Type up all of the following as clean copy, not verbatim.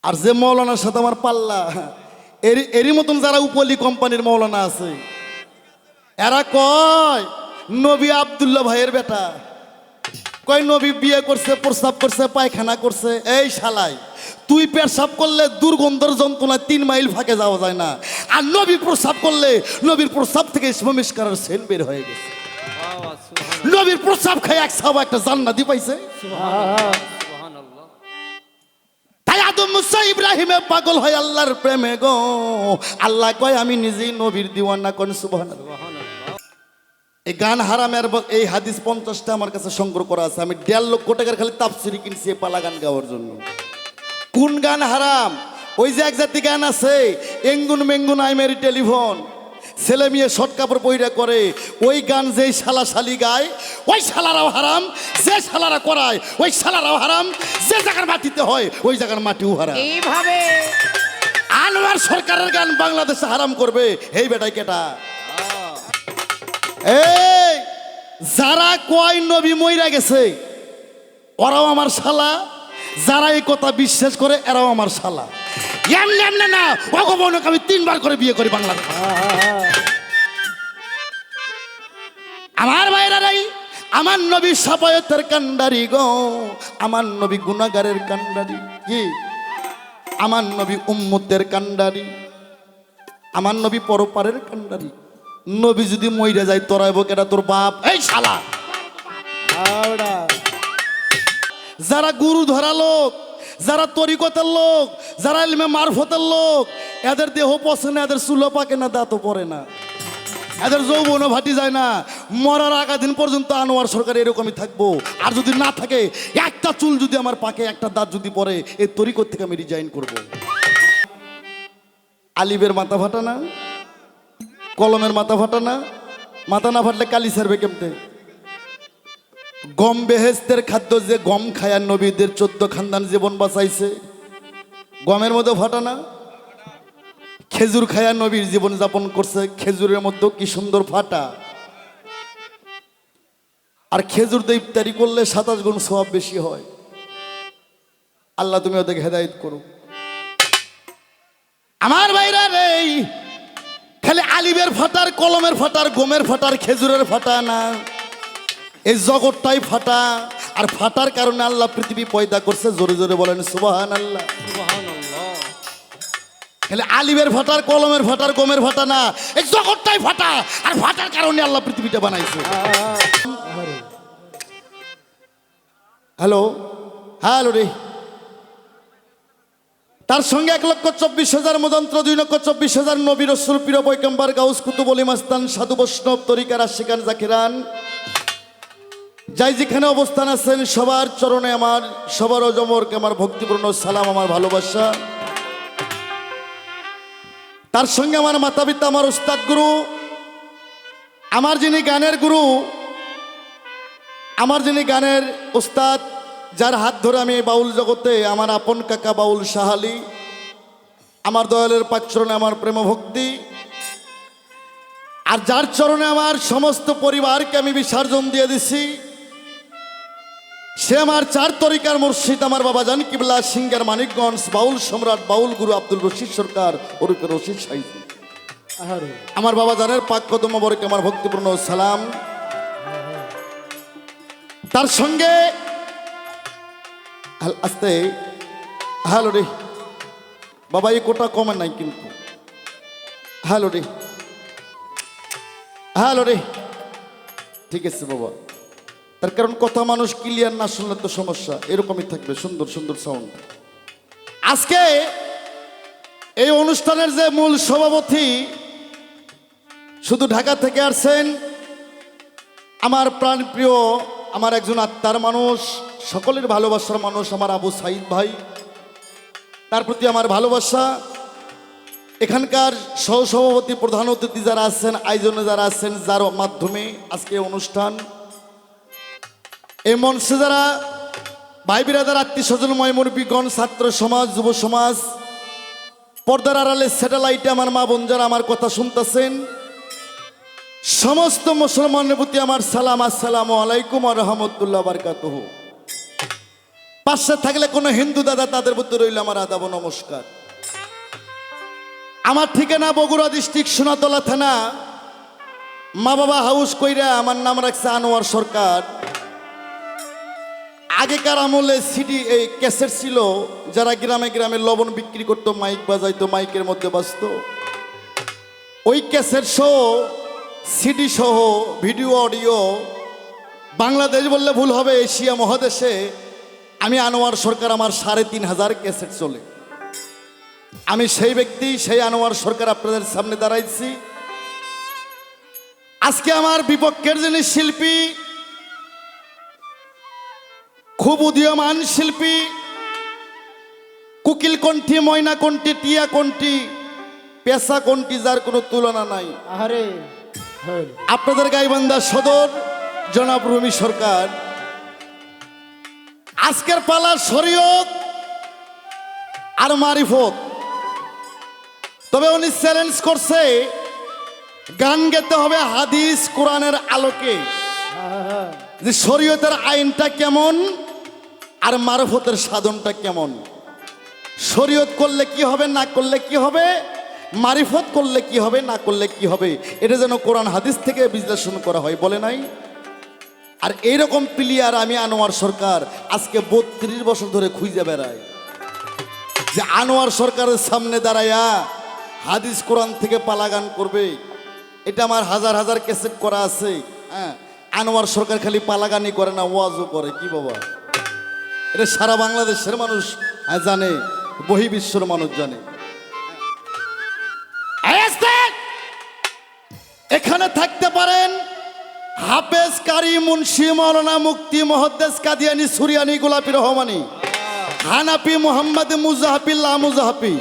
আর যে মৌলানার সাথে আমার পাল্লা, এরই মতন যারা উপলি কোম্পানির মৌলানা আছে, এরা কয় নবী আব্দুল্লাহ ভাইয়ের বেটা, কয় নবী বিয়ে করছে, প্রস্রাব করছে, পায়খানা করছে। এই শালাই, তুই পেশাব করলে দুর্গন্ধর যন্ত্রণায় 3 মাইল ফাঁকে যাওয়া যায় না, আর নবী প্রস্রাব করলে নবীর প্রস্রাব থেকে মমিষ্কারের সেন বের হয়ে গেছে। নবীর প্রস্রাব খায় এক সাহাবা একটা জান্নাতি পাইছে। তাই আদম মুসা ইব্রাহিমে পাগল হয় আল্লাহর প্রেমে গো। আল্লাহ কয় আমি নিজেই নবীর দিওয়ানা। কোন সুবহানাল্লাহ। এই গান হারামের এই হাদিস 50টা আমার কাছে সংগ্রহ করা আছে। আমি 1.5 লক্ষ টাকার খালি তাফসিরি কিনছি এই পালা গান গাওয়ার জন্য। কোন গান হারাম? ওই যে এক জাতি গান আছে, এঙ্গুন মেঙ্গুন আই মেরি টেলিফোন, ছেলে মেয়ে শর্ট কাপড় পইরা করে, ওই গান যেই শালা শালি গায় ওই শালারাও হারাম, যে শালারা করায় ওই শালারাও হারাম, যে জায়গার মাটিতে হয় ওই জায়গার মাটিও হারাম। এইভাবে আনোয়ার সরকারের গান বাংলাদেশে হারাম করবে এই বেটাই কেটা? এই যারা কয় নবী মইরা গেছে ওরাও আমার শালা, যারা এই কথা বিশ্বাস করে এরাও আমার শালা। এমনি এমনি না, ভগবানকে আমি 3 বার করে বিয়ে করি বাংলাদেশ। আমার ভাইরাই, আমার নবী সাফায়াতের কান্ডারি গো, আমার নবী গুনাহগারের কান্ডারি, কি আমার নবী উম্মতের কান্ডারি, আমার নবী পরপারের কান্ডারি। নবী যদি মইরা যায় তোরাইব কেটা তোর বাপ? এই শালা, যারা গুরু ধরা লোক, যারা তরিকতের লোক, যারা ইলমে মারফতের লোক, এদের দেহ পচে না, এদের চুলো পাকে না, দাঁতও পড়ে না, এদের যৌবনও ভাটি যায় না। মরার আগা দিন পর্যন্ত আনোয়ার সরকার এরকমই থাকবো। আর যদি না থাকে, একটা চুল যদি আমার পাকে, একটা দাঁত যদি পড়ে, এই তরিকত থেকে আমি রিজাইন করব। আলিবের মাথা ফাটা না, কলমের মাথা ফাটা না, মাথা না ফাটলে কালি সারবে কেমতে? গম বেহেস্তের খাদ্য, যে গম খায়ার নবীদের 14 খানদান জীবন বাঁচাইছে, গমের মধ্যে ফাটা না। খেজুর খায়ার নবীর জীবন যাপন করছে, খেজুরের মধ্যে কি সুন্দর ফাটা। আর খেজুর দিয়ে ইফতারি করলে 27 গুণ সওয়াব বেশি হয়। আল্লাহ তুমি ওদেরকে হেদায়েত করো। আমার ভাইরা রে, খালি আলিবের ফাটার, কলমের ফাটার, গমের ফাটার, খেজুরের ফাটা না, এই জগৎটাই ফাটা। আর ফাটার কারণে আল্লাহ পৃথিবী পয়দা করছে। জোরে জোরে বলেন সুবহানাল্লাহ। খালি আলিবের ফাটার, কলমের ফাটার, গমের ফাটা না, এই জগৎটাই ফাটা। আর ফাটার কারণে আল্লাহ পৃথিবীটা বানাইছে। হ্যালো হ্যালো রে। তার সঙ্গে 1,24,000 মদন্ত্র, 2,24,000 নবী রাসূল পীর পয়গম্বর গাউস কুতুব ওলি মাস্তান সাধু বৈষ্ণব তরিকার আশিকান জাকিরান যাই যেখানে অবস্থান আছেন, সবার চরণে আমার, সবার অজমরকে আমার ভক্তিপূর্ণ সালাম, আমার ভালোবাসা। তার সঙ্গে আমার মাতা পিতা, আমার উস্তাদ গুরু, আমার যিনি গানের গুরু, আমার যিনি গানের উস্তাদ, যার হাত ধরে আমি বাউল জগতে, আমার আপন কাকা বাউল শাহ আলী, আমার দয়ালের পাক চরণে আমার প্রেম ভক্তি। আর যার চরণে আমার সমস্ত পরিবারকে আমি বিসর্জন দিয়ে দিছি, সে আমার 4 তরিকার মুর্শিদ, আমার বাবা জান কিবলা সিঙ্গার মানিকগঞ্জ, বাউল সম্রাট, বাউল গুরু আব্দুল রশিদ সরকার ওরফে রশিদ সাইফি। আমার বাবা জানের পাক কদম মোবারকে আমার ভক্তিপূর্ণ সালাম। তার সঙ্গে আস্তে হ্যালো রে বাবা, এই কোটা কমে নাই কিন্তু। হ্যালো রে, হ্যালো রে, ঠিক আছে বাবা। তার কারণ কথা মানুষ ক্লিয়ার না শুনলে তো সমস্যা, এরকমই থাকবে সুন্দর সুন্দর সাউন্ড। আজকে এই অনুষ্ঠানের যে মূল সভাপতি, শুধু ঢাকা থেকে আসছেন, আমার প্রাণপ্রিয়, আমার একজন আত্মার মানুষ, সকলের ভালোবাসার মানুষ, আমার আবু সাইদ ভাই, তার প্রতি আমার ভালোবাসা। এখানকার সহসভাপতি, প্রধান অতিথি যারা আছেন, আয়োজনে যারা আছেন, যার মাধ্যমে আজকে অনুষ্ঠান, এই মঞ্চে যারা ভাই বিরাদার, আত্মীয় স্বজন, ময়মুরবিগণ, ছাত্র সমাজ, যুব সমাজ, পর্দার আড়ালে স্যাটেলাইটে আমার মা বোন যারা আমার কথা শুনতেছেন, সমস্ত মুসলমানের প্রতি আমার সালাম, আসসালামু আলাইকুম ওয়া রাহমাতুল্লাহি ওয়া বারাকাতুহু। পাশে থাকলে কোনো হিন্দু দাদা তাদের মধ্যে রইল আমার আদাব ও নমস্কার। আমার ঠিকানা বগুড়া ডিস্ট্রিক্ট সোনাতলা থানা, মা বাবা হাউস কইরা আমার নাম রাখছে আনোয়ার সরকার। আগেকার আমলে সিডি এই ক্যাসেট ছিল, যারা গ্রামে গ্রামে লবণ বিক্রি করতো, মাইক বাজাইতো, মাইকের মধ্যে বাজতো, ওই ক্যাসেট সহ সিডি সহ ভিডিও অডিও বাংলাদেশ বললে ভুল হবে, এশিয়া মহাদেশে আমি আনোয়ার সরকার, আমার ৩৫০০ ক্যাসেট চলে। আমি সেই ব্যক্তি, সেই আনোয়ার সরকার আপনাদের সামনে দাঁড়াইছি। আজকে আমার বিপক্ষের যিনি শিল্পী, খুব উদীয়মান শিল্পী, কোকিল কণ্ঠী, ময়না কণ্ঠী, টিয়া কণ্ঠী, পেশা কণ্ঠী, যার কোনো তুলনা নাই। আপনাদের গাইবান্ধা সদর জনাব রুমি সরকার। আজকের পালা শরীয়ত আর মারিফত। তবে উনি চ্যালেঞ্জ করছে গান গেতে হবে হাদিস কোরআনের আলোকে, যে শরীয়তের আইনটা কেমন আর মারফতের সাধনটা কেমন, শরীয়ত করলে কি হবে, না করলে কি হবে, মারিফত করলে কি হবে, না করলে কি হবে, এটা যেন কোরআন হাদিস থেকে বিশ্লেষণ করা হয়, বলে নাই। আর এইরকম প্লেয়ার আমি আনোয়ার সরকার আজকে ৩২ বছর ধরে খুঁজে বেড়াই, যে আনোয়ার সরকারের সামনে দাঁড়াইয়া হাদিস কোরআন থেকে পালা গান করবে। এটা আমার হাজার হাজার ক্যাসেট করা আছে। হ্যাঁ, আনোয়ার সরকার খালি পালা গানই করে না, ওয়াজও করে। কি বাবা, এটা সারা বাংলাদেশের মানুষ জানে, বহির্বিশ্বের মানুষ জানে। এখানে থাকতে পারেন হাফেজ, কারি, মুন্সি, মৌলানা, মুফতি, মুহাদ্দিস, কাদিয়ানি, সুরিয়ানি, গোলাপি রহমানি, হানাফি, মুহাম্মদ, মুজাহাফি, লামুজাহাফি,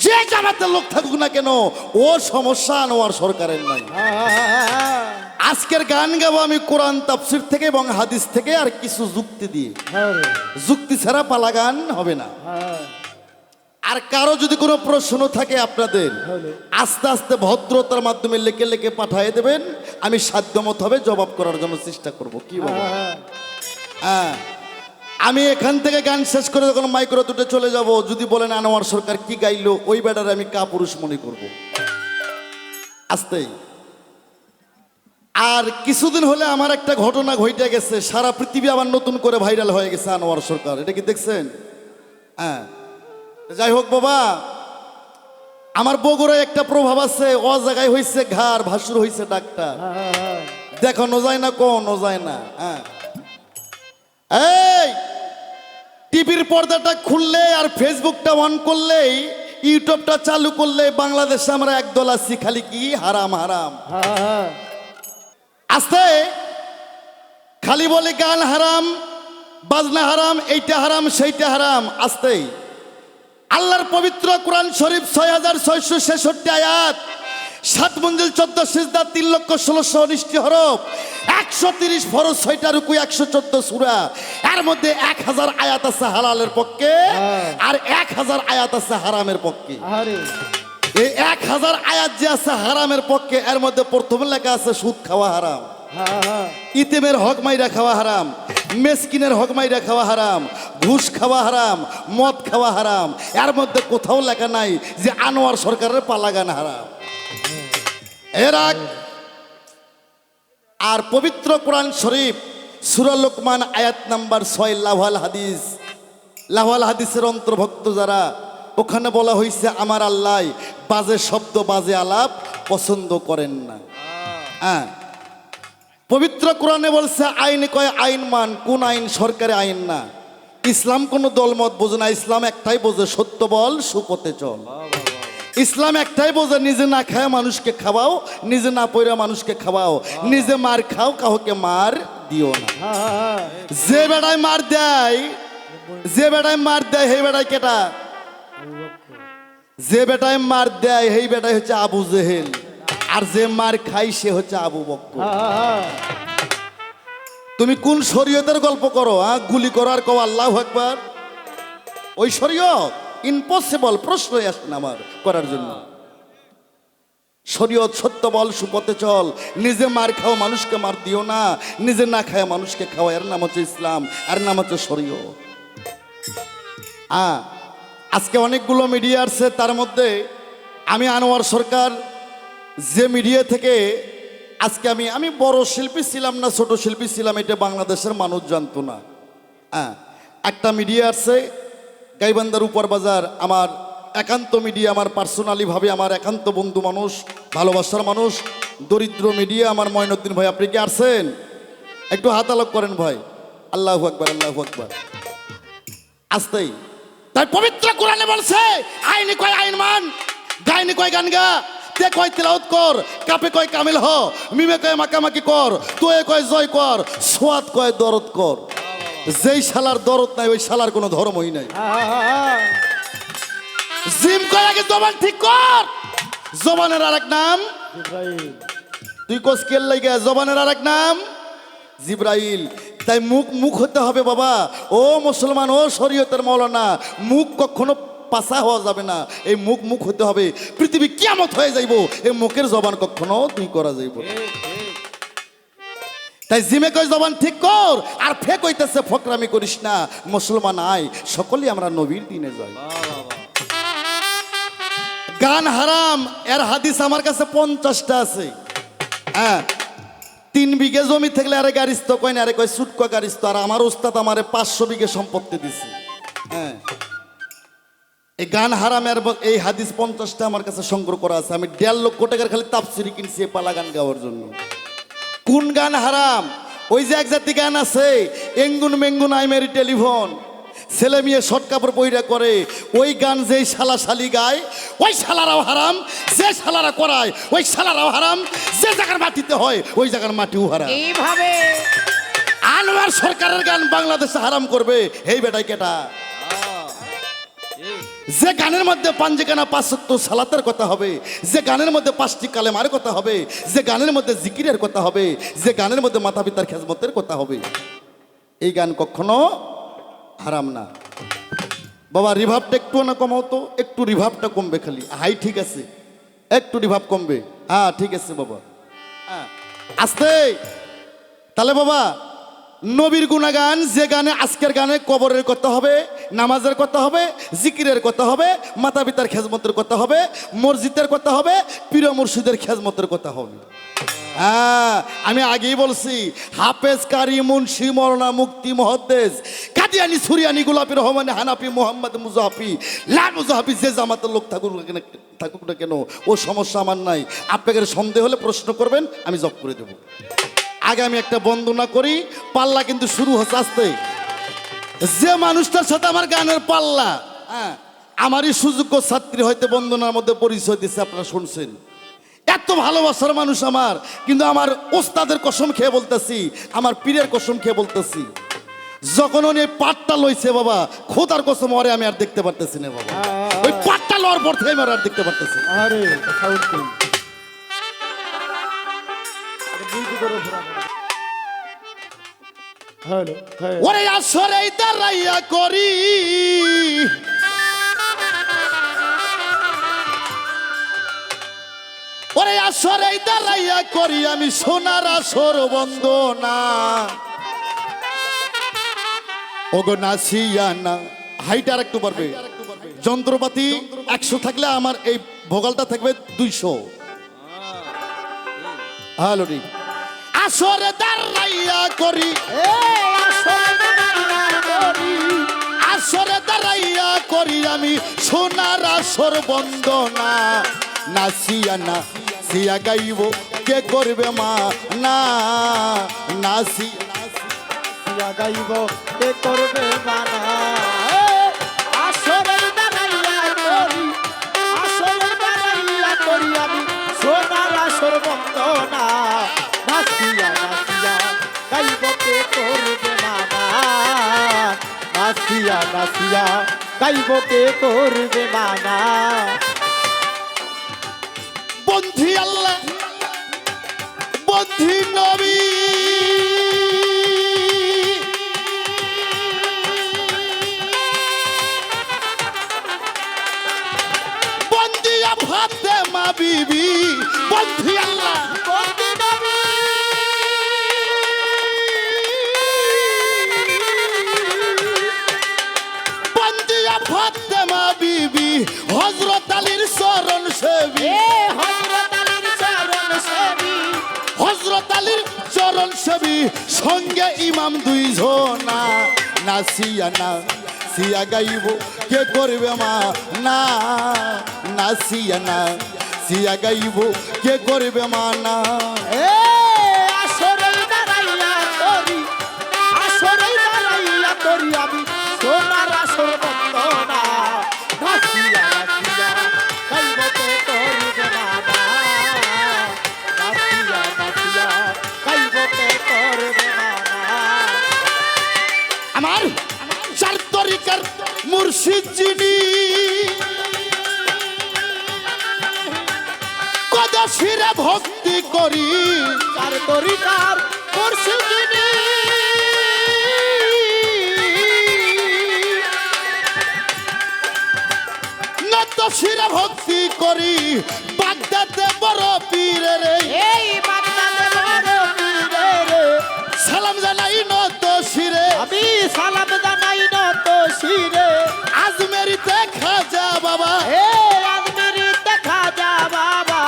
যে জামাতের লোক থাকুক না কেন, ও সমস্যা আনোয়ার সরকারের নাই। আজকের গান গাবো আমি কোরআন তাফসীর থেকে এবং হাদিস থেকে, আর কিছু যুক্তি দিয়ে। যুক্তি ছাড়া পালা গান হবে না। আর কারো যদি কোনো প্রশ্ন থাকে আপনাদের, আস্তে আস্তে ভদ্রতার মাধ্যমে লেখে লেখে পাঠিয়ে দেবেন, আমি সাধ্যমত হবে জবাব করার জন্য চেষ্টা করব। কি বলবো? হ্যাঁ, আমি এখান থেকে গান শেষ করে যখন মাইক্রো দুটো চলে যাব, যদি বলেন আনোয়ার সরকার কি গাইলো, ওই ব্যাটারে আমি কাপুরুষ মনে করব আস্তেই। আর কিছুদিন হলে আমার একটা ঘটনা ঘটে গেছে, সারা পৃথিবী আবার নতুন করে ভাইরাল হয়ে গেছে আনোয়ার সরকার। এটা কি দেখছেন? হ্যাঁ, যাই হোক বাবা, আমার বগুড়ায় একটা প্রভাব আছে, ও জায়গায় হয়েছে ঘাড়, ভাসুর হয়েছে ডাক্তার। দেখানো যায় না, কোনো যায় না। হ্যাঁ, এই টিভির পর্দাটা খুললে আর ফেসবুকটা অন করলেই, ইউটিউবটা চালু করলে, বাংলাদেশে আমরা একদল আছি খালি কি হারাম হারাম। আস্তে খালি বলে গান হারাম, বাজনা হারাম, এইটা হারাম, সেইটা হারাম। আস্তে আল্লাহর পবিত্র কোরআন শরীফ ৬৬৬৬ আয়াত, ৭ মঞ্জিল ১৪ সিজদা, ৩,১৬,১৯ হরফ, ১৩০ ফরজ, ৬টা রুকু, ১১৪ সূরা, এর মধ্যে ১,০০০ আয়াত আছে হালালের পক্ষে, আর ১,০০০ আয়াত আছে হারামের পক্ষে। এই ১,০০০ আয়াত যে আছে হারামের পক্ষে, এর মধ্যে প্রথমে লেখা আছে সুদ খাওয়া হারাম, ইতিমের হক মাইরা খাওয়া হারাম, মেসকিনের হক মাইরা খাওয়া হারাম, ঘুষ খাওয়া হারাম, মদ খাওয়া হারাম। এর মধ্যে কোথাও লেখা নাই যে আনোয়ার সরকারের পালা গান হারাম। আর পবিত্র কোরআন শরীফ সূরা লোকমান আয়াত নাম্বার ৬, লাওয়াল হাদিস, লাওয়াল হাদিসের অন্তর্ভুক্ত যারা, ওখানে বলা হয়েছে আমার আল্লাহ বাজে শব্দ, বাজে আলাপ পছন্দ করেন না। হ্যাঁ, পবিত্র কোরআনে বলছে আইন কয় আইন মান, কোন আইন? সরকারি আইন না। ইসলাম কোনো দলমত বোঝে না, ইসলাম একটাই বোঝে, সত্য বল, সুপথে চল। ইসলাম একটাই বোঝে, নিজে না খায় মানুষকে খাওয়াও, নিজে না পয়রা মানুষকে খাওয়াও, নিজে মার খাও, কাউকে মার দিও না। যে বেড়ায় মার দেয়, যে বেড়ায় মার দেয়, সেই বেড়ায় কেটা? যে বেটায় মার দেয় সেই বেটাই হচ্ছে আবু জেহেল, আর যে মার খাই সে হচ্ছে আবু বকর। তুমি কোন শরীয়তের গল্প করো? গুলি করো আর কও আল্লাহু আকবার? ওই শরীয়ত ইম্পসিবল, প্রশ্নই আসে না আমার করার জন্য। শরীয়ত সত্য বল, সুপথে চল, নিজে মার খাও, মানুষকে মার দিও না, নিজে না খায় মানুষকে খাও, এর নাম হচ্ছে ইসলাম, আর নাম হচ্ছে শরীয়ত। হ্যাঁ, আজকে অনেকগুলো মিডিয়া আসছে, তার মধ্যে আমি আনোয়ার সরকার যে মিডিয়া থেকে আজকে আমি বড় শিল্পী ছিলাম না ছোট শিল্পী ছিলাম এটা বাংলাদেশের মানুষ জানতো না। হ্যাঁ, একটা মিডিয়া আসছে গাইবান্ধার উপর বাজার, আমার একান্ত মিডিয়া, আমার পার্সোনালিভাবে আমার একান্ত বন্ধু মানুষ, ভালোবাসার মানুষ, দরিদ্র মিডিয়া আমার ময়নুদ্দিন ভাই। আপনি কি আসছেন? একটু হাত আলোক করেন ভাই। আল্লাহু আকবার, আল্লাহু আকবার। আসতেই তাই পবিত্র কোরআনে বলছে, আইনি কয় আইন মান, গাইনি কয় গান গা, তে কয় তিলাওয়াত কর, কাপে কয় কামিল হ, মিমে কয় মাকামাকি কর, তোয়ে কয় জয় কর, সোয়াদ কয় দরদ কর। যেই শালার দরদ নাই ওই শালার কোনো ধর্মই নাই। জিম কয় আগে জবান ঠিক কর, জবানের আরেক নাম তুই কোস কেল লাইগা, জবানের আরেক নাম জিব্রাইল। তাই মুখ হতে হবে বাবা। ও মুসলমান, ও শরীয়তের মৌলানা, মুখ কখনো পাশা হওয়া যাবে না। এই মুখ হতে হবে। পৃথিবী কিয়ামত হয়ে যাইব, এই মুখের জবান কখনো তুই করা যাইব না। তাই জিমে কই জবান ঠিক কর, আর ফেক হইতেছে ফকরামি করিস না। মুসলমান আয়, সকলেই আমরা নবীর দিনে যাই। গান হারাম এর হাদিস আমার কাছে 50টা আছে। হ্যাঁ, 3 বিঘে জমি থাকলে আরে গাড়িস্ত কয় না, আরে কয় সুটকা গাড়িস্ত। আর আমার ওস্তাদ আমারে 500 বিঘে সম্পত্তি দিছে। হ্যাঁ, এই গান হারামের এই হাদিস 50টা আমার কাছে সংগ্রহ করা আছে। আমি 1.5 লক্ষ টাকার খালি তাফসিরি কিনছি এই পালা গান গাওয়ার জন্য। কোন গান হারাম? ওই যে এক জাতি গান আছে, এঙ্গুন মেঙ্গুন আই মেরি টেলিফোন, ছেলে মেয়ে শর্ট কাপড় পইরা করে। ওই গান যেই শালা শালি গায় ওই শালারাও হারাম, যে শালারা করায় ওই শালারাও হারাম, যে জায়গার মাটিতে হয় ওই জায়গার মাটিও হারাম। এইভাবে আনোয়ার সরকারের গান বাংলাদেশে হারাম করবে এই বেটাই কেটা? যে গানের মধ্যে পাঞ্জিকানা 5 ওয়াক্ত সালাতের কথা হবে, যে গানের মধ্যে 5টি কালেমার কথা হবে, যে গানের মধ্যে জিকিরের কথা হবে, যে গানের মধ্যে মাতা পিতার খেজমতের কথা হবে, এই গান কখনো হারাম না। বাবা রিভাবটা একটু না কমাও তো, একটু রিভাবটা কমবে খালি। হাই ঠিক আছে, একটু রিভাব কমবে। হ্যাঁ ঠিক আছে বাবা, হ্যাঁ আস্তে। তাহলে বাবা নবীর গুণাগান, যে গানে আজকের গানে কবরের কথা হবে, নামাজের কথা হবে, জিকিরের কথা হবে, মাতা পিতার খেজমতের কথা হবে, মসজিদের কথা হবে, পীর মুর্শিদের খেজমতের কথা হবে। হ্যাঁ, আমি আগেই বলছি, হাফেজ, কারি, মুন্সি, মৌলানা, মুফতি, মুহাদ্দিস, কাদিয়ানি, সুরিয়ানি, গোলাপি, রহমানি, হানাফি, মুহাম্মদ, মুজাহাফি, লা মুজাহাফি, যে জামাতের লোক থাকুক না কেন ও সমস্যা আমার নাই। আপনাদের সন্দেহ হলে প্রশ্ন করবেন, আমি জব করে দেবো। আগে আমি একটা বন্দনা করি, পাল্লা কিন্তু শুরু হচ্ছে আসতে। যে মানুষটার সাথে আমার গানের পাল্লা, হ্যাঁ আমারই সুযোগ্য ছাত্রী হয়তো বন্দনার মধ্যে পরিচয় দিচ্ছে, আপনারা শুনছেন। এত ভালোবাসার মানুষ আমার, কিন্তু আমার ওস্তাদের কসম খেয়ে বলতেছি, আমার পীরের কসম খেয়ে বলতেছি, যখন উনি পাটটা লইছে বাবা, খোদার কসম ওরে আমি আর দেখতে পারতেছি না বাবা। ওই পাটটা লওয়ার পর থেকে আমি আর দেখতে পারতেছি। আরে ওরে আসরে দাঁড়াইয়া করি, ওরে আসরে দাঁড়াইয়া করি আমি সোনার আসর বন্দনা। ওগো নাসিয়ানা, হাইট আর একটু পারবে, যন্ত্রপাতি 100 থাকলে আমার এই ভোগালটা থাকবে 200। হ্যালো রে, আসরে দাঁড়াইয়া করি, আসরে দাঁড়াইয়া করি আমি সোনার আসর বন্দনা। নাসিয়া না সিয়া গাইব কে করবে মা না, নাসিয়া গাইব কে করবে মানা। আসরে দাঁড়াইয়া করি, আসরে দাঁড়াইয়া করি আমি সোনার আসর বন্দনা। নাসিয়া নাসিয়া গাইব কে করবে মানা, নাসিয়া নাসিয়া গাইব কে করবে মানা। বন্ধি আল্লাহ, বন্ধি নবী, বন্দিয়া ফাতেমা বিবি, বন্ধি আল্লাহ, বন্ধি নবী, বন্দিয়া সঙ্গে ইমাম দুইজনা নাচিয়া না সিয়া গাইব কে করবে মা না নাচিয়া না সিয়া গাইব কে করবে মা না এ আসরে দাঁড়াইয়া তোরি আসরে দাঁড়াইয়া তোরি আমি সোনার আসর বন্দনা নাচিয়া নাচিয়া গাইবতে করবে মানা নাচিয়া নাচিয়া গাইবতে করবে মানা আমার চার তরিকার মুর্শিদ যিনি কদাশিরে ভক্তি করি চার তরিকার মুর্শিদিনী নতশিরে ভক্তি করি বাগদাদে বড় পীরে রে এই বাগদাদে বড় পীরে রে সালাম জানাই নতশিরে আমি সালাম জানাই নত শিরে আজমেরিতে খাজা বাবা হে আজমেরিতে খাজা বাবা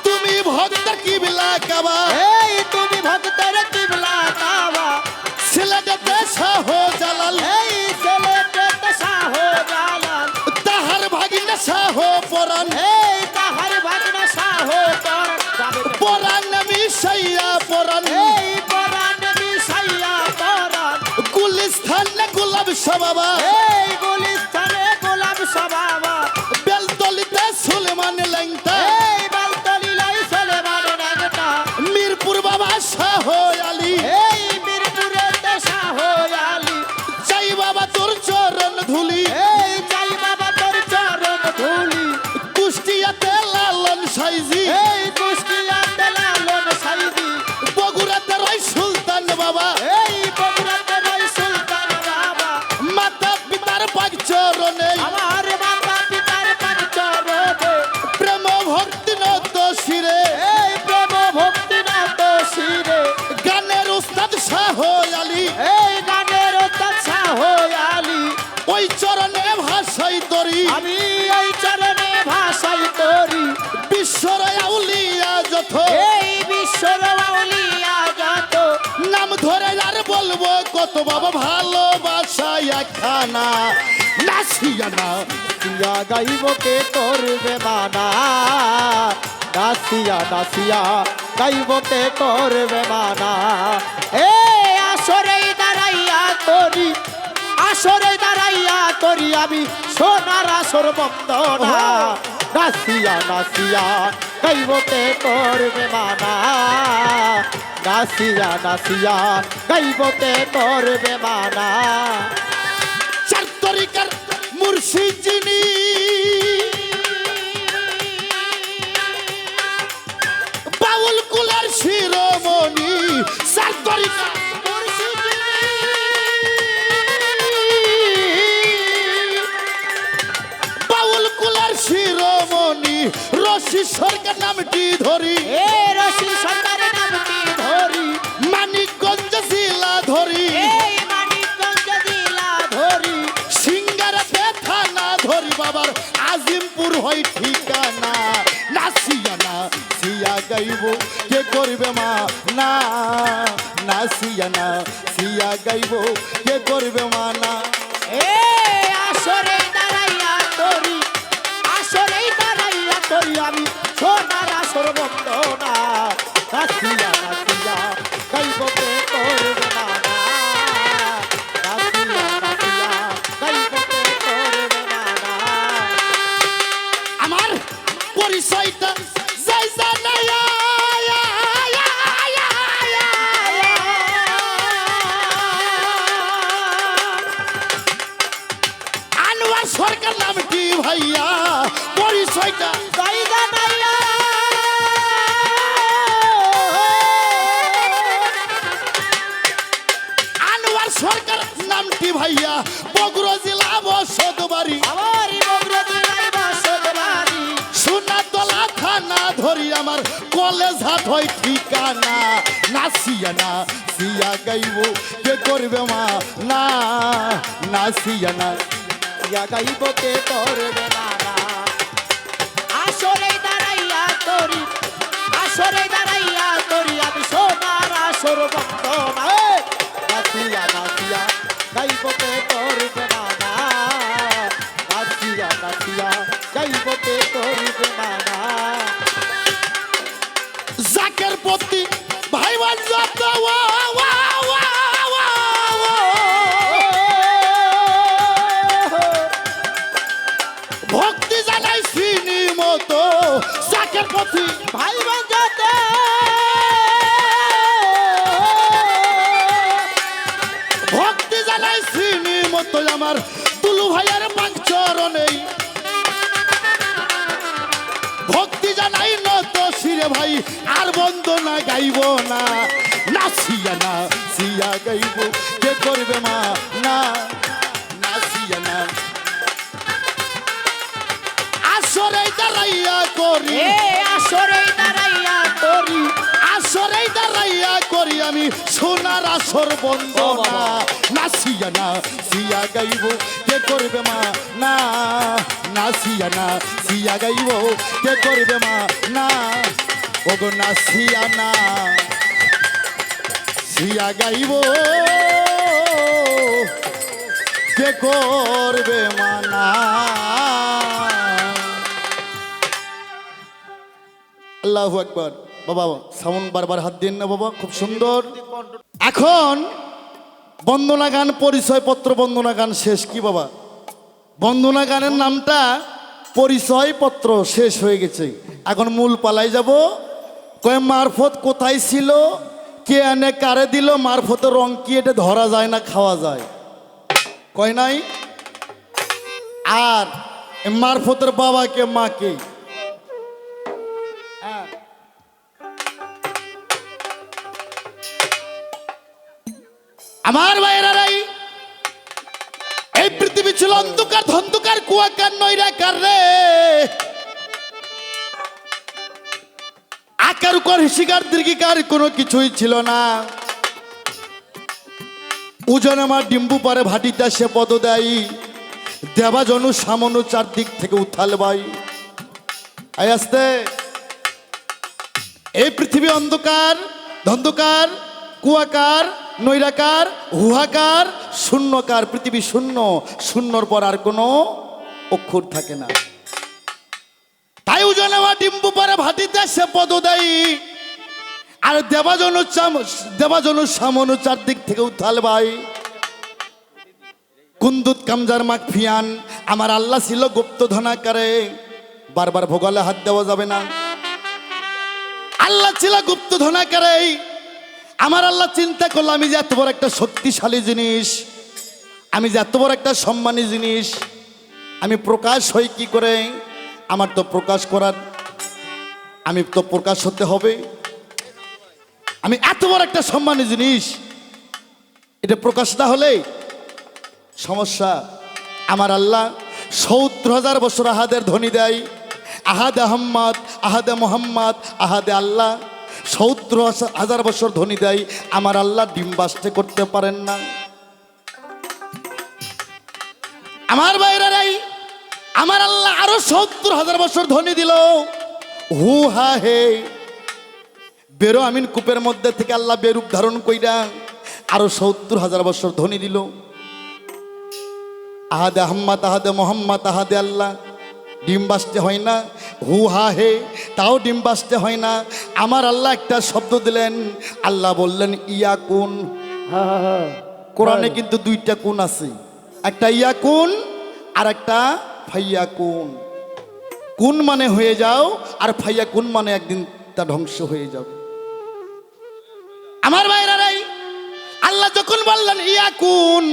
তুমি ভক্তের কিবলা কাবা এই তুমি ভক্তের কিবলা কাবা সিলেটেতে শাহ জালাল এই ছেলেতে শাহ জালাল তাহার ভাগিনা শাহ পরাণ এই তাহার ভাগনা শাহ পরাণ পরাণ মিশাইয়া পরাণ এই পরাণ মিশাইয়া পরাণ গুলিস্তান গোলাপ বাবা এই গুলিস্তানে গোলাপ বাবা বেলতলিতে সুলেমান লেংটা এই বালতলিলাই সুলেমান নাগটা মিরপুর বাবা শাহ আলী এই মিরপুরেতে শাহ আলী চাই বাবা তোর চরণ ধুলি এই চাই বাবা তোর চরণ ধুলি কুষ্টিয়াতে লালন সাইজি এই কুষ্টিয়াতে লালন সাইদি বগুড়াতে রয় সুলতান বাবা এই বগুড়াতে রয় সুলতান বাবা মাতা পিতার পাক চরণে আমার মাতা পিতার পাক চরণে প্রেম ভক্তি নত শিরে এই প্রেম ভক্তি নাত শিরে গানের উস্তাদ শাহ আলী এই গানের ওস্তাদ শাহ আলী ওই চরণে ভাষাই তরি আমি এই চরণে ভাষাই তোরি বিশ্বর আউলিয়া যথ এই বিশ্বর আউলিয়া যত নাম ধরে আর বলবো কত বাবা ভালোবাসা একখানা নাচিয়া না দিয়া গাইব কে করবে মানা নাচিয়া নাচিয়া গাইব কে করবে মানা এ আসরে দাঁড়াইয়া তোরি আসরে দাঁড়াইয়া তোরি আমি সোনার আসর বন্দনা নাচিয়া নাচিয়া গাইব কে করবে মানা নাচিয়া নাচিয়া গাইব কে করবে মানা চার তরিকার মুর্শিদ যিনি বাউল কুলের শিরোমণি চার তরিকা বাউল কুলের শিরোমণি রশি সরকার নামটি ধরি এ রশি সরকারের নামটি ধরি মানিকগঞ্জ জেলা ধরি এই মানিকগঞ্জ জেলা ধরি সিঙ্গারাতে থানা ধরি বাবার আজিমপুর হয় ঠিকানা নাচিয়া না সিয়া গাইব কে করবে মা না নাচিয়া না সিয়া গাইব কে করবে মা না এ আসরে দাঁড়াইয়া তোরি আসরে দাঁড়াইয়া তোরি আমি সোনার আসর বন্দনা নাচিয়া নাচিয়া গাইব কে করবে না নাচিয়া নাচিয়া গাইব কে করবে না আমার পরিচয়টা যাই জানায়া আনোয়ার সরকার নামটি ভাইয়া পরিচয়টা জায়গা নাইয়া আনোয়ার সরকার নামটি ভাইয়া বগুড়া জেলা বসত বাড়ি আমারই বগুড়াতে নাইবা সদবাড়ি সোনাতলা থানা ধরি আমার কলেজ হাট হয় ঠিকানা নাচিয়া না সিয়া গাইব কে করবে মা না নাচিয়া না ইয়া গাইব কে করবে না আসরে দাঁড়াইয়া তোরি আসরে দাঁড়াইয়া তোরি আমি সোনার আসর বন্দনা ভক্তি জানাই শ্রীনি মতো চাকের পথি ভাই বাজাতে ভক্তি জানাই শ্রীনি মতো আমার তুলু ভাইয়ের পাক চরণেই ভক্তি জানাই নত শিরে ভাই আর বন্দনা গাইব না নাচিয়া না সিয়া গাইব কে করবে মা না নাচিয়া না আসরে দাঁড়াইয়া করি এ আসরে দাঁড়াইয়া করি আসরে দাঁড়াইয়া করি আমি সোনার আসর বন্দনা নাচিয়া না সিয়া গাইব কে করবে মা না নাচিয়া না সিয়া গাইব কে করবে মা না ওগো নাচিয়া না সিয়া গাইব কে করবে মা না আল্লাহু আকবার বাবা সাউন্ড বারবার হাত দিন না বাবা খুব সুন্দর এখন বন্দনা গান পরিচয়পত্র বন্দনা গান শেষ কি বাবা বন্দনা গানের নামটা পরিচয়পত্র শেষ হয়ে গেছে এখন মূল পালাই যাব কয় মারফত কোথায় ছিল কে এনে কারে দিল মারফতের রং কি এটা ধরা যায় না খাওয়া যায় কয় নাই আর মারফতের বাবাকে মাকে আমার ভাইয়েরাই এই পৃথিবী ছিল অন্ধকার ধন্ধকার কুয়াকার নৈরাকার রে আকার উকার হিসিকার দীর্ঘিকার কোনো কিছুই ছিল না উজন আমার ডিম্বু পারে ভাটিটা সে পদ দেয় দেবাজনু সামনু চারদিক থেকে উথাল ভাই আই আসতে এই পৃথিবী অন্ধকার ধন্ধকার কুয়াকার নৈরাকার হুহাকার শূন্যকার পৃথিবী শূন্য শূন্যর পর আর কোনো অক্ষর থাকে না তাই উজনে ডিম্বু পারে ভাটিতে সে পদ দেয় আর দেবাজনু সামনু চারদিক থেকে উঠাল ভাই কুন্দুত কামজার মাখ ফিয়ান আমার আল্লাহ ছিল গুপ্ত ধনাকারে বারবার ভোগালে হাত দেওয়া যাবে না আল্লাহ ছিল গুপ্ত ধনাকারে আমার আল্লাহ চিন্তা করলো আমি যে এত বড় একটা শক্তিশালী জিনিস আমি যে এত বড় একটা সম্মানী জিনিস আমি প্রকাশ হই কি করে আমার তো প্রকাশ করার আমি তো প্রকাশ হতে হবে আমি এত বড় একটা সম্মানী জিনিস এটা প্রকাশ না হলে সমস্যা আমার আল্লাহ ৭০,০০০ বছর আহাদের ধ্বনি দেয় আহাদে আহম্মদ আহাদে মোহাম্মদ আহাদে আল্লাহ ৭০,০০০ বছর ধ্বনি দেয় আমার আল্লাহ ডিম বাস্তে করতে পারেন না আমার বাইরেরাই আমার আল্লাহ আরো ৭০,০০০ বছর ধ্বনি দিল হু হা হে বেরো আমিন কূপের মধ্যে থেকে আল্লাহ বেরূপ ধারণ কইরা আরো ৭০,০০০ বছর ধ্বনি দিল আহাদে আহম্মদ আহাদে মোহাম্মদ আহাদে আল্লাহ ডিম বাসতে হয় না হু হা হে তাও ডিম বাসতে হয় না আমার আল্লাহ একটা শব্দ দিলেন আল্লাহ বললেন ইয়া কুন কোরআনে কিন্তু দুইটা কুন আছে একটা ইয়া কুন আর একটা ফাইয়া কুন কুন মানে হয়ে যাও আর ফাইয়া কুন মানে একদিন তা ধ্বংস হয়ে যাবে আমার ভাইরাই আল্লাহ যখন বললেন ইয়া কুন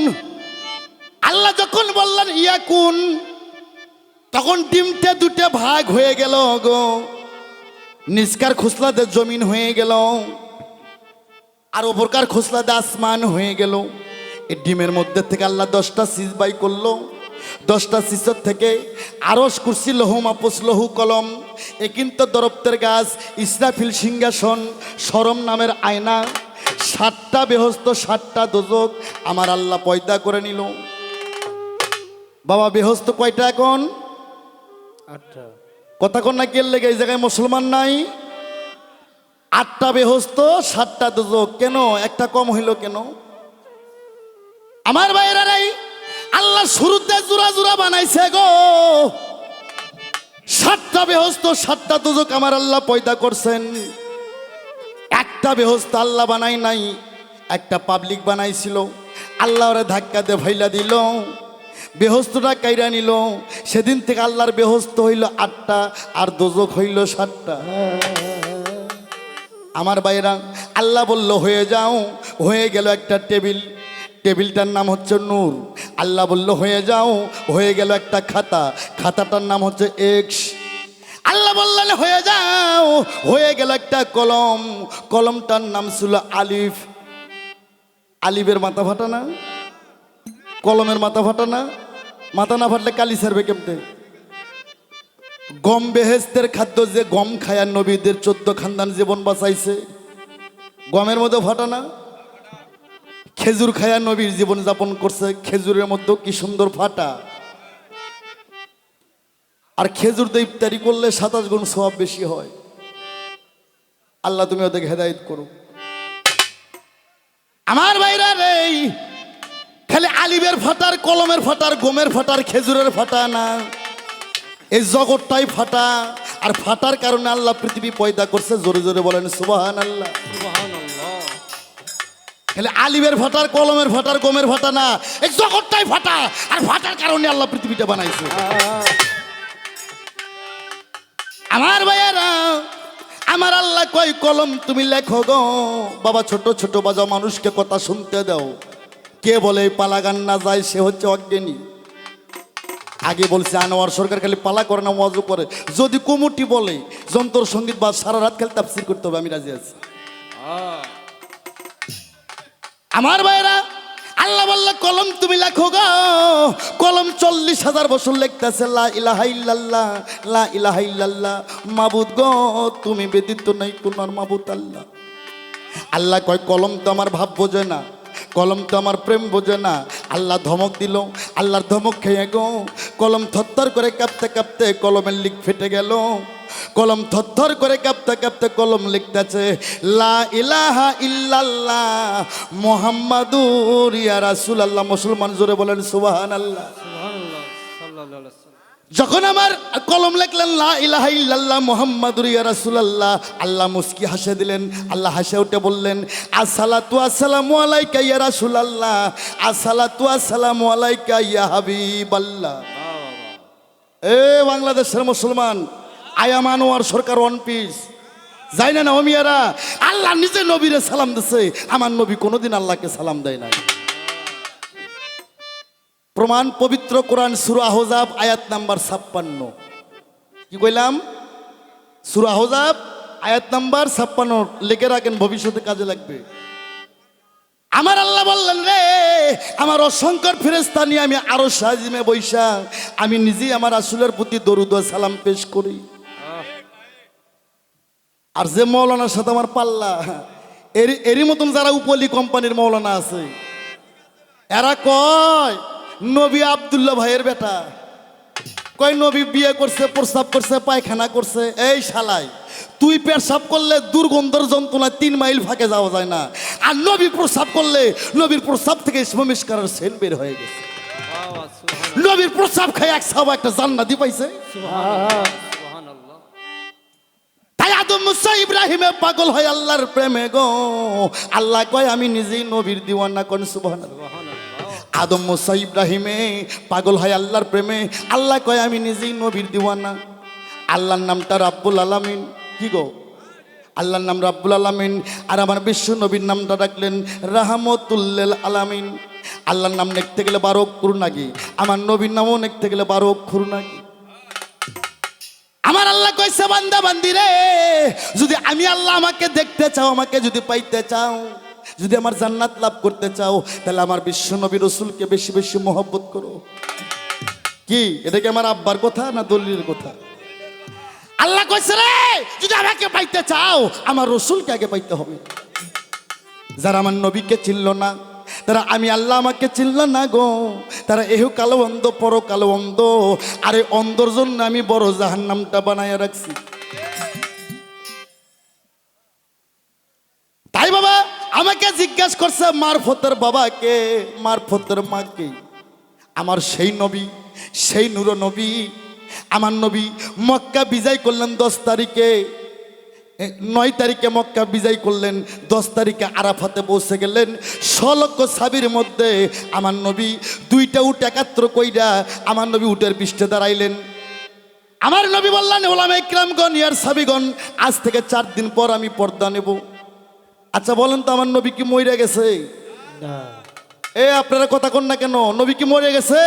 আল্লাহ যখন বললেন ইয়া কুন তখন ডিমটা দুটো ভাগ হয়ে গেল গো নিষ্কার খোসলাতে জমিন হয়ে গেল আর ওপরকার খোসলাতে আসমান হয়ে গেল এই ডিমের মধ্যে থেকে আল্লাহ 10টা সিজ বাই করলো 10টা সিজর থেকে আরশ কুরসি লৌহ মাহফুজ লৌহ কলম এ কিন্তু দরপ্তের গাছ ইসরাফিল সিংহাসন শরম নামের আয়না 7টা বেহস্ত 7টা দোজক আমার আল্লাহ পয়দা করে নিল বাবা বেহস্ত কয়টা এখন কথা কন না কেল লেগে এই জায়গায় মুসলমান নাই 8টা বেহস্ত 7টা দোজক কেন একটা কম হইল কেন আমার ভাইয়েরাই আল্লাহ শুরুতে জোড়া জোড়া বানাইছে গো 7টা বেহস্ত 7টা দোজক আমার আল্লাহ পয়দা করছেন একটা বেহস্ত আল্লাহ বানাই নাই একটা পাবলিক বানাইছিল আল্লাহ ওরে ধাক্কা দিয়ে ভাইলা দিল বেহস্তটা কাইরা নিল। সেদিন থেকে আল্লাহর বেহস্ত হইল 8টা আর দোজক হইল 7টা। আমার ভাইরা, আল্লাহ বলল হয়ে যাও, হয়ে গেল একটা টেবিল, টেবিলটার নাম হচ্ছে নূর। আল্লাহ বলল হয়ে যাও, হয়ে গেল একটা খাতা, খাতাটার নাম হচ্ছে এক্স। আল্লাহ বললেন হয়ে যাও, হয়ে গেল একটা কলম, কলমটার নাম ছিল আলিফ। আলিফের মাথা ফাটা না, কলমের মাথা ফাটা না, মাথা না ফাটলে কালি ছাড়বে কেমতে? গম বেহেস্তের খাদ্য, যে গম খায়ার নবীদের 14 খানদান জীবন বাঁচাইছে, গমের মধ্যে ফাটা না। খেজুর খায়া নবীর জীবন যাপন করছে, খেজুরের মধ্যেও কি সুন্দর ফাটা। আর খেজুর দিয়ে ইফতারি করলে 27 গুণ সওয়াব বেশি হয়। আল্লাহ তুমি ওদেরকে হেদায়েত করো। আমার ভাইরা রে, খালি আলিবের ফাটার, কলমের ফাটার, গমের ফাটার, খেজুরের ফাটা না, এই জগৎটাই ফাটা। আর ফাটার কারণে আল্লাহ পৃথিবী পয়দা করছে। জোরে জোরে বলেন সুবহানাল্লাহ। খালি আলিবের ফাটার, কলমের ফাটার, গমের ফাটা না, এই জগৎটাই ফাটা। আর ফাটার কারণে আল্লাহ পৃথিবীটা বানাইছে। আমার ভাইয়েরা, আমার আল্লাহ কয় কলম তুমি লেখো গো। বাবা ছোট ছোট বাজাও, মানুষকে কথা শুনতে দাও। কে বলে পালা গান না যায় সে হচ্ছে অজ্ঞানী। আগে বলছে আনোয়ার সরকার খালি পালা করে না, ওয়াজও করে। যদি কমিটি বলে যন্ত্র সঙ্গীত বা সারা রাত খালি তাফসীর করতে হবে, আমি রাজি আছি। আমার ভাইরা, আল্লাহ বলল কলম তুমি লেখো গো। কলম 40,000 বছর লিখতেছে লা ইলাহা ইল্লাল্লাহ, লা ইলাহা ইল্লাল্লাহ। মাবুদ গো তুমি ব্যতীত নাই কোন মাবুদ আল্লাহ। আল্লাহ কয় কলম তো আমার ভাব বোঝে না, কলম তো আমার প্রেম বোঝে না। আল্লাহ ধমক দিল, আল্লাহর ধমক খেয়ে গো কলম থরথর করে কাঁপতে কাঁপতে কলমের লিক ফেটে গেল। কলম থরথর করে কাঁপতে কাঁপতে কলম লিখতেছে লা ইলাহা ইল্লাল্লাহ মুহাম্মাদুর ইয়া রাসূলুল্লাহ। মুসলমান জোরে বলেন সুবহানাল্লাহ। যখন আমার কলম লিখলেন লা ইলাহা ইল্লাল্লাহ মুহাম্মাদুর ইয়া রাসূলুল্লাহ, আল্লাহ মুস্কি হাসে দিলেন। আল্লাহ হাসে উঠে বললেন আসসালাতু আসসালামু আলাইকা ইয়া রাসূলুল্লাহ, আসসালাতু আসসালামু আলাইকা ইয়া হাবিবাল্লাহ। এ বাংলাদেশের মুসলমান, আয়াম আনোয়ার সরকার ওয়ান পিস যাই না ওমিয়ারা, আল্লাহ নিজে নবীরে সালাম দিছে। আমার নবী কোনোদিন আল্লাহকে সালাম দেয় না। প্রমাণ পবিত্র কোরআন সূরা আহজাব আয়াত নাম্বার 56। কি কইলাম? সূরা আহজাব আয়াত নাম্বার 56 লিখে রাখেন, ভবিষ্যতে কাজে লাগবে। আমার আল্লাহ বললেন রে, আমার অসংখ্য ফেরেশতা নিয়ে আমি আরশ আজিমে বৈশা আমি নিজেই আমার রাসূলের প্রতি দরুদ ও সালাম পেশ করি। আর যে মৌলানার সাথে আমার পাল্লা, এরই মতন যারা উপলি কোম্পানির মৌলানা আছে, এরা কয় নবী আব্দুল্লাহ ভাইয়ের বেটা। কয় নবী বিয়ে করছে, প্রস্রাব করছে, পায়খানা করছে। এই শালাই, তুই পেশাব করলে দুর্গন্ধর যন্ত্রণা 3 মাইল ফাঁকে যাওয়া যায় না। আর নবী প্রস্রাব করলে নবীর প্রস্রাব থেকে ইসমিষ্কারের সেন বের হয়ে গেছে। নবীর প্রস্রাব খায় এক সাহাবা একটা জান্নাতি পাইছে। তাই আদম মুসা ইব্রাহিমে পাগল হয় আল্লাহর প্রেমে গো। আল্লাহ কয় আমি নিজেই নবীর দিওয়ানা। কোন সুবহানাল্লাহ। আদম মুসা ইব্রাহিমে পাগল হয় আল্লাহর প্রেমে। আল্লাহ কয় আমি নিজেই নবীর দিওয়ানা। আল্লাহর নামটা রাব্বুল আলামিন। কি গো? আল্লাহর নাম রাব্বুল আলামিন। আর আমার বিশ্ব নবীর নামটা রাখলেন রাহমাতুল লিল আলামিন। আল্লাহর নাম লিখতে গেলে 12 অক্ষর নাকি, আমার নবীর নামও লিখতে গেলে 12 অক্ষর নাকি। আমার আল্লাহ কইছে বান্দা বান্দি রে, যদি আমি আল্লাহ আমাকে দেখতে চাও, আমাকে যদি পাইতে চাও, যদি আমার জান্নাত লাভ করতে চাও, তাহলে আমার বিশ্ব নবী রাসূলকে বেশি বেশি মহব্বত করো। কি এটা কি আমার আব্বার কথা না দলিলের কথা? আল্লাহ কইছে রে, যদি আমাকে পাইতে চাও আমার রাসূলকে আগে পাইতে হবে। যারা আমার নবীকে চিনল না, তারা আমি আল্লাহ আমাকে চিনল না গো, তারা এহু কালো অন্ধ পর কালো অন্ধ। আরে অন্ধর জন্য আমি বড় জাহান্নামটা বানায় রাখছি। তাই বাবা আমাকে জিজ্ঞাসা করছে মারফতের বাবাকে, মারফতের মাকে। আমার সেই নবী, সেই নূর নবী, আমার নবী মক্কা বিজয় করলেন 10 তারিখে। 9 তারিখে মক্কা বিজয় করলেন, 10 তারিখে আরাফাতে পৌঁছে গেলেন। 6 লক্ষ সাবির মধ্যে আমার নবী 2টা উট একাত্র কইরা আমার নবী উটের পৃষ্ঠে দাঁড়াইলেন। আমার নবী বললেন, ওলামা ইকরামগণ, ইয়ার সাবিগণ, আজ থেকে 4 দিন পর আমি পর্দা নেব। আচ্ছা বলেন তো, আমার নবী কি মরে গেছে? না আপনারা কথা কন না কেন? নবী কি মরে গেছে?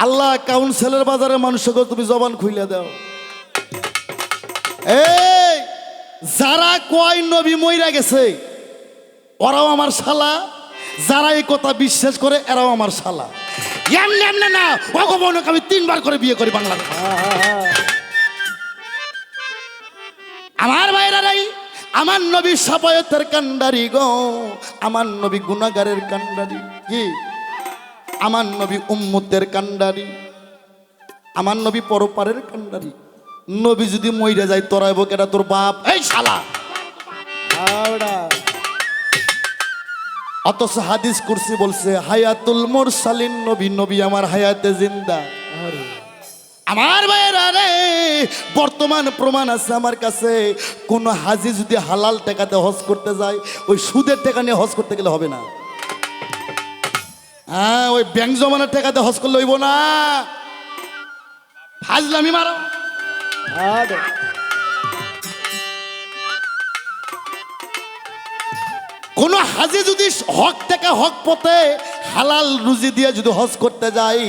আল্লাহ কাউন্সিলের বাজারে মানুষকে তুমি জবান খুইলা দাও। এই যারা কয় নবী মইরা গেছে ওরাও আমার শালা, যারা এই কথা বিশ্বাস করে এরাও আমার শালা। এমনি এমনি না, ভগবানকে আমি 3 বার করে বিয়ে করি বাংলাদেশ। আমার ভাইরাই, আমার নবী সাফায়াতের কান্ডারি গো, আমার নবী গুনাহগারের কান্ডারি। কি? আমার নবী উম্মতের কান্ডারি, আমার নবী পরপারের কান্ডারি। নবী যদি মইরা যায় তোরাইব কেটা? তোর বাপ। এই শালা। আওড়া অথচ হাদিস কুরসি বলছে হায়াতুল মুরসালিন, নবী নবী আমার হায়াতে জিন্দা। আরে আমার ভাইয়েরা রে, বর্তমান প্রমাণ আছে আমার কাছে। কোন হাজি যদি হালাল টাকাতে হজ করতে যায়, ওই সুদের টাকা নিয়ে হজ করতে গেলে হবে না। হ্যাঁ, ওই ব্যাংক জমানোর টাকাতে হজ করলে হইব না। ফাজলামি মারো। আরে কোন হাজি যদি হক টাকা হক পথে হালাল রুজি দিয়ে যদি হজ করতে যায়,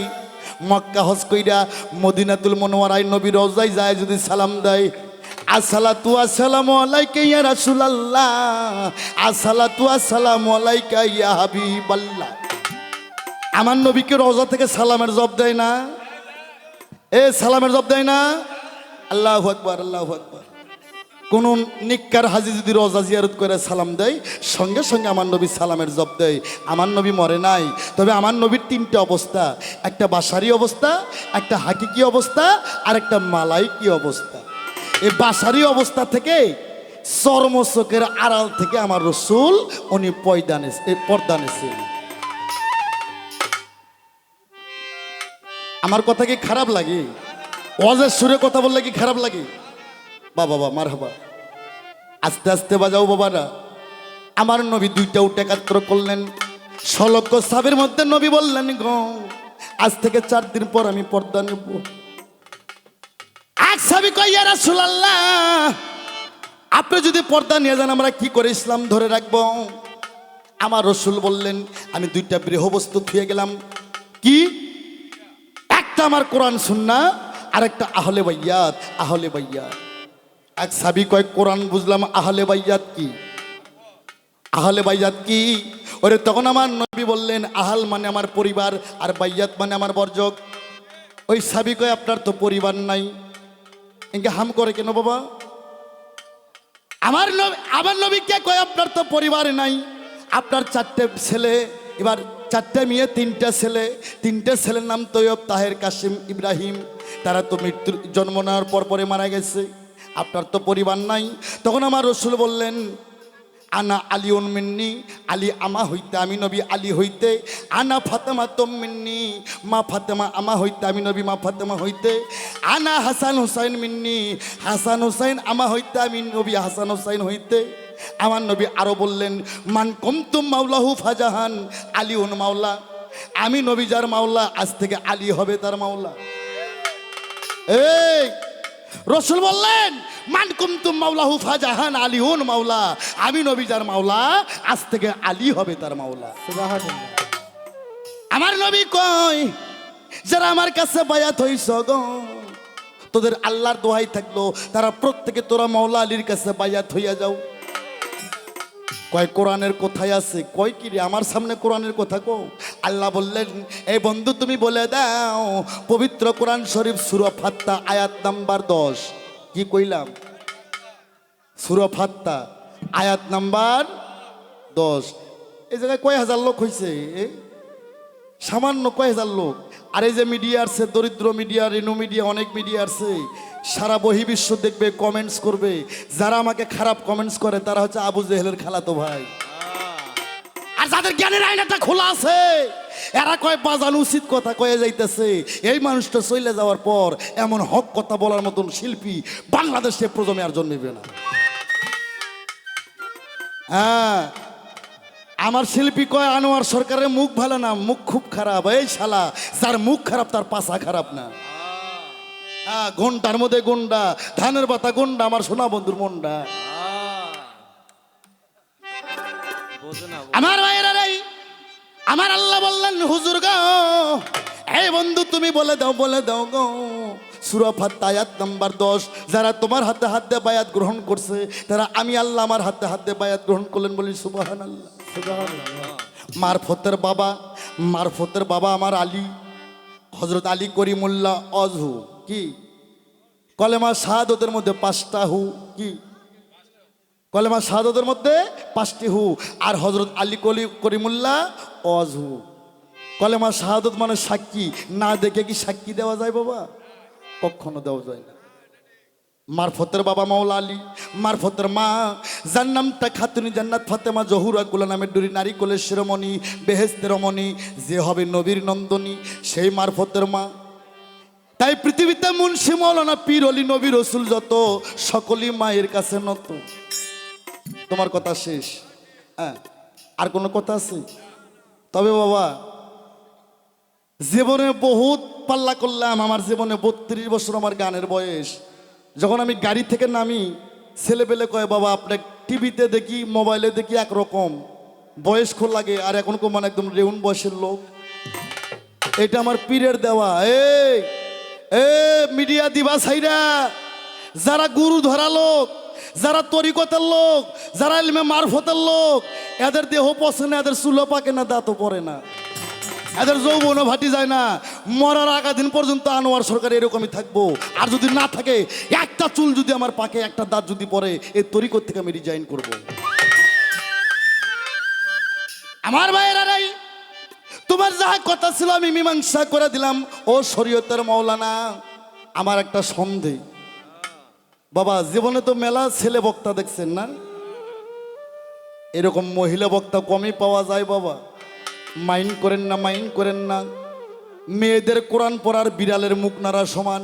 মক্কা হজ কইরা মদিনাতুল মুনাওয়ারায় নবীর রওজায় যায় যদি সালাম দেয়, আসসালাতু আসসালামু আলাইকা ইয়া রাসূলুল্লাহ, আসসালাতু আসসালামু আলাইকা ইয়া হাবিবাল্লাহ, আমার নবীকে রওজা থেকে সালামের জবাব দেয় না? সালামের জবাব দেয় না? আল্লাহু আকবার, আল্লাহু আকবার। কোন নিক্কার হাজি যদি রওজা জিয়ারত করে সালাম দেয়, সঙ্গে সঙ্গে আমার নবী সালামের জবাব দেয়। আমার নবী মরে নাই। তবে আমার নবীর 3টে অবস্থা, একটা বাশারি অবস্থা, একটা হাকিকি অবস্থা, আর একটা মালাইকি অবস্থা। এই বাশারি অবস্থা থেকে চর্মচোখের আড়াল থেকে আমার রসুল উনি পর্দা নেছেন। আমার কথা কি খারাপ লাগে? ওয়াজের সুরে কথা বললে কি খারাপ লাগে? বাবা মারহাবা, আস্তে আস্তে বাজাও বাবারা। আমার নবী 2টা উট একাত্র করলেন। 6 লক্ষ সাহাবীর মধ্যে নবী বললেন, গো আজ থেকে 4 দিন পর আমি পর্দা নেব। এক সাহাবী কয়, ইয়া রাসূলুল্লাহ, আপনি যদি পর্দা নিয়ে যান আমরা কি করে ইসলাম ধরে রাখবো? আমার রসুল বললেন, আমি 2টা গৃহবস্তু থুয়ে গেলাম। কি? একটা আমার কোরআন সুন্নাহ, আর একটা আহলে বাইয়াত। আহলে বাইয়াত। এক সাহাবী কয়, কোরআন বুঝলাম, আহলে বাইয়াত কি? আহলে বাইয়াত কি? ওরে তখন আমার নবী বললেন, আহাল মানে আমার পরিবার, আর বাইয়াত মানে আমার বর্জক। ওই সাহাবী কয়, আপনার তো পরিবার নাই, একে হাম করে কেন বাবা? আমার নবীকে কয়, আপনার তো পরিবার নাই, আপনার 4টে ছেলে, এবার 4টে মেয়ে, 3টে ছেলে। 3টে ছেলের নাম তৈয়ব, তাহের, কাসিম, ইব্রাহিম। তারা তো মৃত্যুর জন্ম নেওয়ার পরে মারা গেছে। আপনার তো পরিবার নাই। তখন আমার রসুল বললেন, আনা আলিউন মিন্নি, আলী আমা হইতে, আমি নবী আলী হইতে। আনা ফাতেমা তোম মিন্নি, মা ফাতেমা আমা হইতে, আমি নবী মা ফাতেমা হইতে। আনা হাসান হুসাইন মিন্নি, হাসান হুসাইন আমা হইতে, আমি নবী হাসান হুসাইন হইতে। আমার নবী আরো বললেন, মান কুমতুম মাওলাহু ফাজাহান আলিউন মাওলা, আমি নবী যার মাওলা, আজ থেকে আলী হবে তার মাওলা। এই রসুল বললেন, মান কুমতুম মাওলাহু ফাজাহান আলিউন মাওলা, আমি নবী যার মাওলা, আজ থেকে আলী হবে তার মাওলা। সুবহানাল্লাহ। আমার নবী কয়, যারা আমার কাছে বায়াত হইছ গো, তোদের আল্লাহর দোহাই থাকলো, তারা প্রত্যেকে তোরা মাওলা আলীর কাছে বায়াত হইয়া যাও। কয়, কোরআনের কোথায় আছে? কয় কি রে, আমার সামনে কোরআনের কথা কো? আল্লাহ বললেন, এই বন্ধু তুমি বলে দাও, পবিত্র কোরআন শরীফ সূরা ফাত্তা আয়াত নাম্বার 10। কি কইলাম? সূরা ফাত্তা আয়াত নাম্বার 10। এই জায়গায় কয় হাজার লোক হয়েছে? সামান্য কয় হাজার লোক। আর এই যে মিডিয়া আছে, দরিদ্র মিডিয়া, রেনু মিডিয়া, অনেক মিডিয়া আছে, সারা বহির্বিশ্ব দেখবে, কমেন্টস করবে। যারা আমাকে খারাপ কমেন্টস করে তারা হচ্ছে আবু জেহেলের খালাতো ভাই। আর যাদের জ্ঞানের আয়নাটা খোলা আছে এরা কয় বাজানো উচিত কথা কয়ে যাইতেছে। এই মানুষটা চলে যাওয়ার পর এমন হক কথা বলার মতন শিল্পী বাংলাদেশে প্রজন্মে আর জন্মিবে না। হ্যাঁ, আমার শিল্পী কয় আনোয়ার সরকারের মুখ ভালো না, মুখ খুব খারাপ। এই শালা, যার মুখ খারাপ তার পাছা খারাপ না। হ্যাঁ, ঘন্টার মধ্যে গুন্ডা, ধানের পাতা গুন্ডা, আমার সোনা বন্ধুর মন্ডা। আমার ভাইয়েরা রে, আমার আল্লাহ বললেন হুজুর গো, এই বন্ধু তুমি বলে দাও গো, সূরা ফাতিহা আয়াত নাম্বার 10, যারা তোমার হাতে হাত দিয়ে বায়াত গ্রহণ করছে তারা আমি আল্লাহ আমার হাতে হাত দিয়ে বায়াত গ্রহণ করলেন, বলি সুবহানাল্লাহ। মারফতের বাবা আমার আলী, হযরত আলী করিমুল্লাহ অজহু কি কলেমা শাহাদাতের মধ্যে 5টা হু, কি কলেমা শাহাদাতের মধ্যে 5টি হু, আর হযরত আলী করিমুল্লাহ অজহু। কলেমা শাহাদাত মানে সাক্ষী, না দেখে কি সাক্ষী দেওয়া যায় বাবা? কখনো দেওয়া যায় না। মারফতের বাবা মাওলা আলী, মারফতের মা যার নামটা খাতুনি জান্নাত ফাতেমা জহুরা কুলা নামের ডুরি, নারী কোলের শিরোমণি, বেহেশতের রমণী, যে হবে নবীর নন্দনী, সেই মারফতের মা। তাই পৃথিবীতে মুন্সি মৌলানা পীর অলি নবী রসুল যত, সকলই মায়ের কাছে নত। তোমার কথা শেষ। হ্যাঁ, আর কোনো কথা আছে? তবে বাবা জীবনে বহুত পাল্লা করলাম। আমার জীবনে 32 বছর আমার গানের বয়স। যখন আমি গাড়ি থেকে নামি, ছেলেপেলে কয় বাবা আপনার টিভিতে দেখি মোবাইলে দেখি একরকম, বয়স্ক লাগে, আর এখন মানে একদম রেউন বয়সের লোক। এটা আমার পীরের দেওয়া। মিডিয়া দিবা ছাইরা, যারা গুরু ধরা লোক, যারা তরিকতের লোক, যারা ইলমে মারফতের লোক, এদের দেহ পচে না, এদের চুলো পাকে না, দাঁতও পড়ে না, এদের যৌবনও ভাটি যায় না। মরার আগা দিন পর্যন্ত আনোয়ার সরকার এরকমই থাকবো। আর যদি না থাকে, একটা চুল যদি আমার পাকে, একটা দাঁত যদি পড়ে, এই তরিকত থেকে আমি রিজাইন করব। আমার ভাইয়েরা রাই, তোমার যা কথা ছিল আমি মীমাংসা করে দিলাম। ও শরীয়তের মৌলানা, আমার একটা সন্দেহ বাবা, জীবনে তো মেলা ছেলে বক্তা দেখছেন না, এরকম মহিলা বক্তা কমই পাওয়া যায় বাবা। মাইন্ড করেন না, মেয়েদের কোরআন পড়ার বিড়ালের মুখ নাড়া সমান।